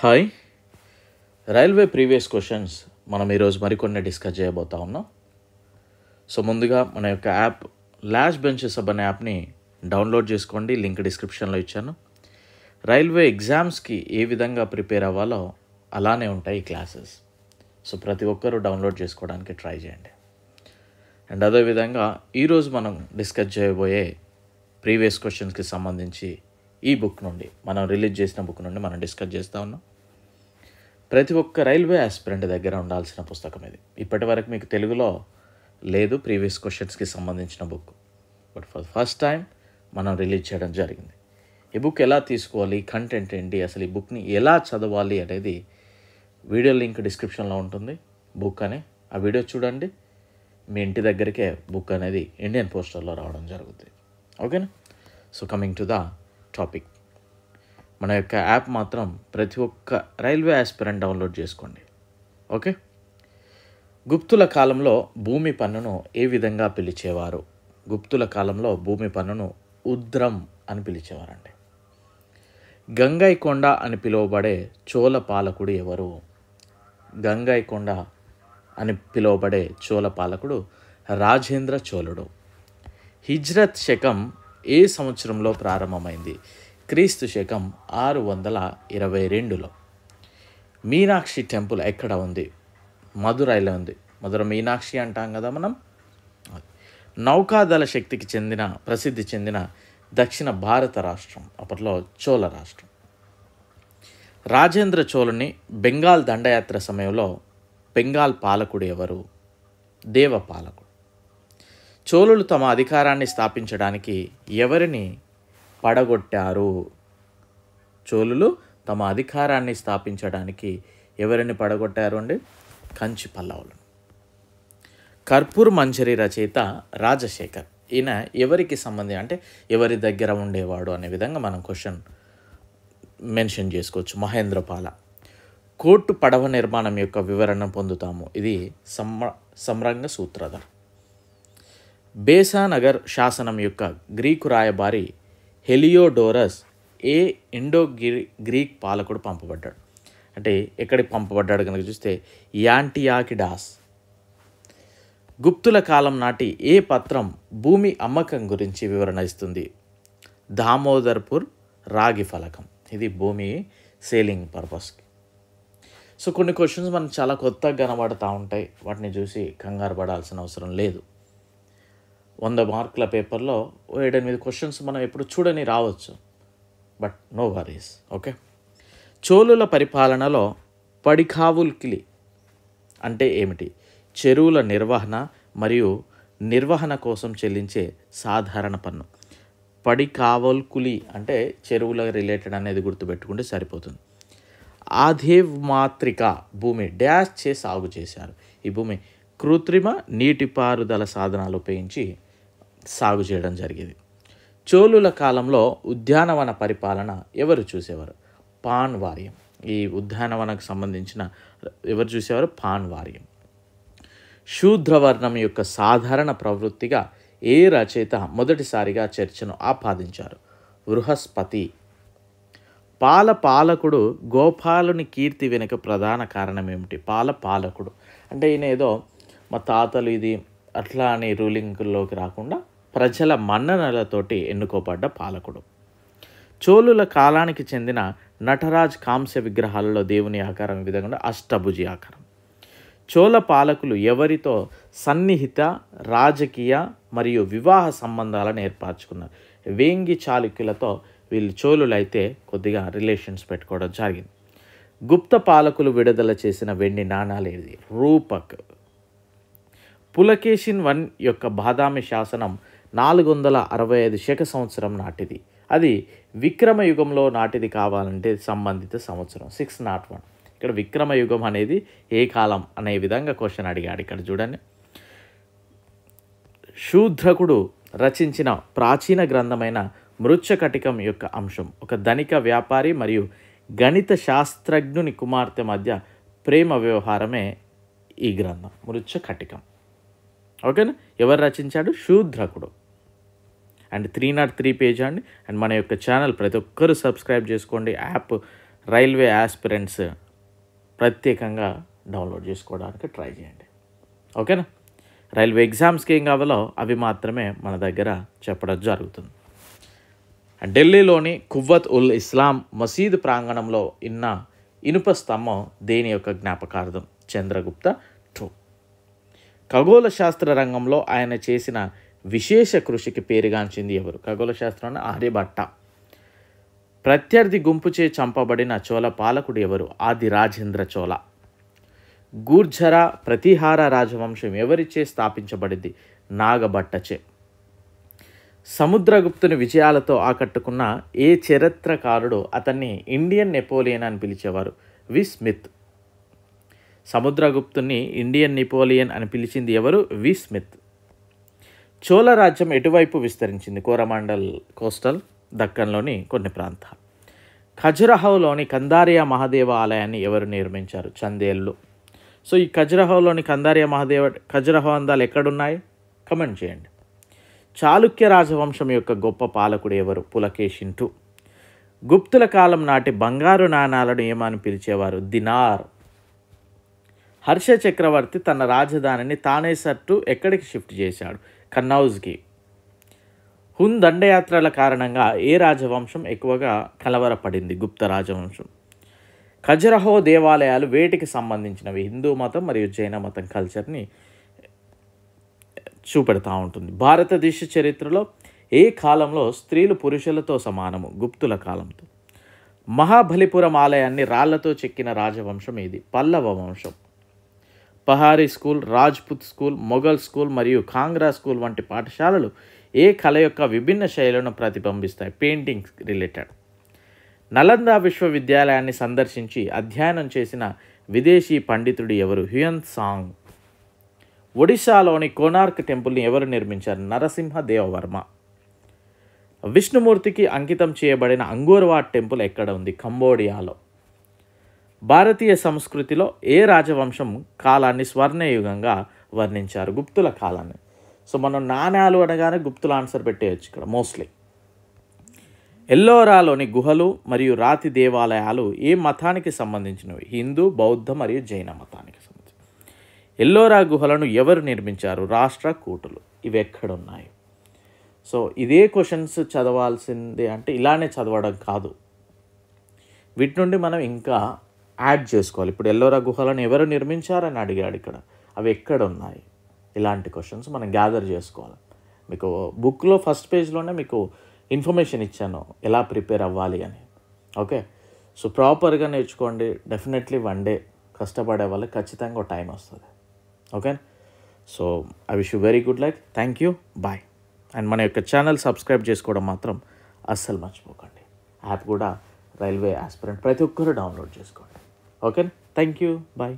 Hi. Railway previous questions మనం ఈరోజు మరికొన్ని డిస్కస్ చేయబోతా ఉన్నాం. సో ముందుగా మన యొక్క యాప్ లాస్ట్ బెంచెస్ అనే యాప్ని డౌన్లోడ్ చేసుకోండి. లింక్ డిస్క్రిప్షన్లో ఇచ్చాను. రైల్వే ఎగ్జామ్స్కి ఏ విధంగా ప్రిపేర్ అవ్వాలో అలానే ఉంటాయి ఈ క్లాసెస్. సో ప్రతి ఒక్కరూ డౌన్లోడ్ చేసుకోవడానికి ట్రై చేయండి. అండ్ అదేవిధంగా ఈరోజు మనం డిస్కస్ చేయబోయే ప్రీవియస్ క్వశ్చన్స్కి సంబంధించి ఈ బుక్ నుండి మనం రిలీజ్ చేసిన బుక్ నుండి మనం డిస్కస్ చేస్తూ ఉన్నాం. ప్రతి ఒక్క రైల్వే ఆస్పిరెంట్ దగ్గర ఉండాల్సిన పుస్తకం ఇది. ఇప్పటి వరకు మీకు తెలుగులో లేదు ప్రీవియస్ క్వశ్చన్స్కి సంబంధించిన book, but for first time మనం రిలీజ్ చేయడం జరిగింది. ఈ బుక్ ఎలా తీసుకోవాలి, కంటెంట్ ఏంటి, అసలు ఈ బుక్ని ఎలా చదవాలి అనేది వీడియో లింక్ డిస్క్రిప్షన్లో ఉంటుంది. బుక్ అని ఆ వీడియో చూడండి, మీ ఇంటి దగ్గరికే బుక్ అనేది ఇండియన్ పోస్టర్లో రావడం జరుగుతుంది. ఓకేనా? So coming to the topic, మన యొక్క యాప్ మాత్రం ప్రతి ఒక్క రైల్వే ఆస్పిరెంట్ డౌన్లోడ్ చేసుకోండి. ఓకే. గుప్తుల కాలంలో భూమి పన్నును ఏ విధంగా పిలిచేవారు? గుప్తుల కాలంలో భూమి పన్నును ఉద్రం అని పిలిచేవారండి. గంగైకొండ అని పిలువబడే చోళ పాలకుడు ఎవరు? గంగైకొండ అని పిలువబడే చోళ పాలకుడు రాజేంద్ర చోళుడు. హిజ్రత్ శకం ఏ సంవత్సరంలో ప్రారంభమైంది? క్రీస్తు శకం 622లో. మీనాక్షి టెంపుల్ ఎక్కడ ఉంది? మదురైలో ఉంది. మధుర మీనాక్షి అంటాం కదా మనం. నౌకాదళ శక్తికి ప్రసిద్ధి చెందిన దక్షిణ భారత రాష్ట్రం అప్పట్లో చోళ రాష్ట్రం. రాజేంద్ర చోళుని బెంగాల్ దండయాత్ర సమయంలో బెంగాల్ పాలకుడు ఎవరు? దేవపాలకుడు. చోళులు తమ అధికారాన్ని స్థాపించడానికి ఎవరిని పడగొట్టారు? చోళులు తమ అధికారాన్ని స్థాపించడానికి ఎవరిని పడగొట్టారు అండి? కంచి పల్లవులు. కర్పూర్ మంజరి రచయిత రాజశేఖర్. ఈయన ఎవరికి సంబంధి అంటే ఎవరి దగ్గర ఉండేవాడు అనే విధంగా మనం క్వశ్చన్ మెన్షన్ చేసుకోవచ్చు. మహేంద్రపాల. కోర్టు పడవ నిర్మాణం యొక్క వివరణ పొందుతాము. ఇది సంరంగ సూత్రధర్. బేసానగర్ శాసనం యొక్క గ్రీకు రాయబారి హెలియోడోరస్ ఏ గ్రీక్ పాలకుడు పంపబడ్డాడు? అంటే ఎక్కడికి పంపబడ్డాడు కనుక చూస్తే యాంటియాకిడాస్. గుప్తుల కాలం నాటి ఏ పత్రం భూమి అమ్మకం గురించి వివరణ ఇస్తుంది? దామోదర్పూర్ రాగి ఫలకం. ఇది భూమి సేలింగ్ పర్పస్కి. సో కొన్ని క్వశ్చన్స్ మనకు చాలా కొత్తగా కనబడుతూ ఉంటాయి, వాటిని చూసి కంగారు పడాల్సిన అవసరం లేదు. 100 మార్కుల పేపర్లో 7-8 క్వశ్చన్స్ మనం ఎప్పుడు చూడని రావచ్చు, బట్ నో వరీస్. ఓకే. చోళుల పరిపాలనలో పడికావుల్కిలి అంటే ఏమిటి? చెరువుల నిర్వహణ మరియు నిర్వహణ కోసం చెల్లించే సాధారణ పన్ను. పడికావుల్కులి అంటే చెరువుల రిలేటెడ్ అనేది గుర్తుపెట్టుకుంటే సరిపోతుంది. ఆదేవ్ మాత్రిక భూమి డ్యాష్ చే సాగు చేశారు. ఈ భూమి కృత్రిమ నీటిపారుదల సాధనాలు ఉపయోగించి సాగు చేయడం జరిగేది. చోళుల కాలంలో ఉద్యానవన పరిపాలన ఎవరు చూసేవారు? పాన్వార్యం. ఈ ఉద్యానవనకు సంబంధించిన ఎవరు చూసేవారు? పాన్వార్యం. శూద్రవర్ణం యొక్క సాధారణ ప్రవృత్తిగా ఏ రచయిత మొదటిసారిగా చర్చను ఆపాదించారు? బృహస్పతి. పాలకుడు గోపాలుని కీర్తి వెనుక ప్రధాన కారణం ఏమిటి? పాలకుడు అంటే ఈయన ఏదో మా తాతలు ఇది అట్లా అని రూలింగ్లోకి రాకుండా ప్రజల మన్ననలతోటి ఎన్నుకోబడ్డ పాలకుడు. చోళుల కాలానికి చెందిన నటరాజ్ కాంస్య విగ్రహాలలో దేవుని ఆకారం ఈ విధంగా అష్టభుజి ఆకారం. చోళ పాలకులు ఎవరితో సన్నిహిత రాజకీయ మరియు వివాహ సంబంధాలను ఏర్పరచుకున్నారు? వేంగి చాళుక్యులతో వీళ్ళు చోళులు అయితే కొద్దిగా రిలేషన్స్ పెట్టుకోవడం జరిగింది. గుప్త పాలకులు విడుదల చేసిన వెండి నాణాలు ఏది? రూపక్. పులకేషిన్ I యొక్క బాదామి శాసనం 465 శక సంవత్సరం నాటిది. అది విక్రమయుగంలో నాటిది కావాలంటే సంబంధిత సంవత్సరం 601. ఇక్కడ విక్రమయుగం అనేది ఏ కాలం అనే విధంగా క్వశ్చన్ అడిగాడు. ఇక్కడ చూడండి. శూద్రకుడు రచించిన ప్రాచీన గ్రంథమైన మృచ్ఛకటికం యొక్క అంశం ఒక ధనిక వ్యాపారి మరియు గణిత శాస్త్రజ్ఞుని కుమార్తె మధ్య ప్రేమ వ్యవహారమే ఈ గ్రంథం మృచ్ఛకటికం. ఓకేనా? ఎవరు రచించాడు? శూద్రకుడు. అండ్ 303 పేజ్ అండి. అండ్ మన యొక్క ఛానల్ ప్రతి ఒక్కరు సబ్స్క్రైబ్ చేసుకోండి. యాప్ రైల్వే ఆస్పిరెంట్స్ ప్రత్యేకంగా డౌన్లోడ్ చేసుకోవడానికి ట్రై చేయండి. ఓకేనా? రైల్వే ఎగ్జామ్స్కి ఏం కావాలో అవి మాత్రమే మన దగ్గర చెప్పడం జరుగుతుంది. ఢిల్లీలోని కువ్వత్ ఉల్ ఇస్లాం మసీదు ప్రాంగణంలో ఉన్న ఇనుప స్తంభం దేని యొక్క జ్ఞాపకార్థం? చంద్రగుప్త II. ఖగోళ శాస్త్ర రంగంలో ఆయన చేసిన విశేష కృషికి పేరుగాంచింది ఎవరు? ఖగోళ శాస్త్రంలో ఆర్యభట్ట. ప్రత్యర్థి గుంపుచే చంపబడిన చోళ పాలకుడు ఎవరు? ఆది రాజేంద్ర చోళ. గూర్జర ప్రతిహార రాజవంశం ఎవరిచే స్థాపించబడింది? నాగభట్టచే. సముద్రగుప్తుని విజయాలతో ఆకట్టుకున్న ఏ చరిత్రకారుడు అతన్ని ఇండియన్ నెపోలియన్ అని పిలిచేవారు? వి స్మిత్. సముద్రగుప్తుని ఇండియన్ నెపోలియన్ అని పిలిచింది ఎవరు? వి స్మిత్. చోళ రాజ్యం ఎటువైపు విస్తరించింది? కోరమాండల్ కోస్టల్, దక్కన్లోని కొన్ని ప్రాంతాలు. ఖజురహోలోని కందారియా మహాదేవ ఆలయాన్ని ఎవరు నిర్మించారు? చందేళ్ళు. సో ఈ ఖజురహోలోని కందారియా మహాదేవ ఖజురహో అందాలు ఎక్కడున్నాయి? కమెంట్ చేయండి. చాళుక్య రాజవంశం యొక్క గొప్ప పాలకుడు ఎవరు? పులకేశిన్ II. గుప్తుల కాలం నాటి బంగారు నాణాలను ఏమని పిలిచేవారు? దినార్. హర్ష చక్రవర్తి తన రాజధానిని తానేసర్ టు ఎక్కడికి షిఫ్ట్ చేశాడు? కన్నౌజ్కి. హున్ దండయాత్రల కారణంగా ఏ రాజవంశం ఎక్కువగా కలవరపడింది? గుప్త రాజవంశం. ఖజురహో దేవాలయాలు వేటికి సంబంధించినవి? హిందూ మతం మరియు జైన మతం కల్చర్ని చూపెడతా ఉంటుంది. భారతదేశ చరిత్రలో ఏ కాలంలో స్త్రీలు పురుషులతో సమానము? గుప్తుల కాలంతో. మహాబలిపురం ఆలయాన్ని రాళ్లతో చెక్కిన రాజవంశం ఏది? పల్లవ వంశం. Pahari school, Rajput school, Mughal school మరియు కాంగ్రా స్కూల్ వంటి పాఠశాలలు ఏ కళ యొక్క విభిన్న శైలులను ప్రతిబింబిస్తాయి? Painting related. నలంద విశ్వవిద్యాలయాన్ని సందర్శించి అధ్యయనం చేసిన విదేశీ పండితుడు ఎవరు? హ్యుయన్ సాంగ్. ఒడిశాలోని కోనార్క్ టెంపుల్ని ఎవరు నిర్మించారు? నరసింహ దేవవర్మ. విష్ణుమూర్తికి అంకితం చేయబడిన అంగోర్వాట్ టెంపుల్ ఎక్కడ ఉంది? కంబోడియాలో. భారతీయ సంస్కృతిలో ఏ రాజవంశం కాలాన్ని స్వర్ణయుగంగా వర్ణించారు? గుప్తుల కాలాన్ని. సో మనం నాణ్యాలు అనగానే గుప్తుల ఆన్సర్ పెట్టేయచ్చు ఇక్కడ మోస్ట్లీ. ఎల్లోరాలోని గుహలు మరియు రాతి దేవాలయాలు ఏ మతానికి సంబంధించినవి? హిందూ, బౌద్ధ మరియు జైన మతానికి సంబంధించి. ఎల్లోరా గుహలను ఎవరు నిర్మించారు? రాష్ట్రకూటులు. ఇవి ఎక్కడున్నాయి? సో ఇదే క్వశ్చన్స్ చదవాల్సిందే అంటే ఇలానే చదవడం కాదు, వీటి నుండి మనం ఇంకా యాడ్ చేసుకోవాలి. ఇప్పుడు ఎల్లోరా గుహలను ఎవరు నిర్మించారని అడిగాడు ఇక్కడ, అవి ఎక్కడ ఉన్నాయి? ఇలాంటి క్వశ్చన్స్ మనం గ్యాదర్ చేసుకోవాలి. మీకు బుక్లో ఫస్ట్ పేజ్లోనే మీకు ఇన్ఫర్మేషన్ ఇచ్చాను ఎలా ప్రిపేర్ అవ్వాలి అని. ఓకే, సో ప్రాపర్గా నేర్చుకోండి. డెఫినెట్లీ వన్ డే కష్టపడే వాళ్ళకి ఖచ్చితంగా టైం వస్తుంది. Okay, so I wish you very good luck. Thank you, bye. And మన యొక్క ఛానల్ సబ్స్క్రైబ్ చేసుకోవడం మాత్రం అస్సలు మర్చిపోకండి. యాప్ కూడా రైల్వే ఆస్పిరెంట్ ప్రతి ఒక్కరు డౌన్లోడ్ చేసుకోండి. Okay, thank you, bye.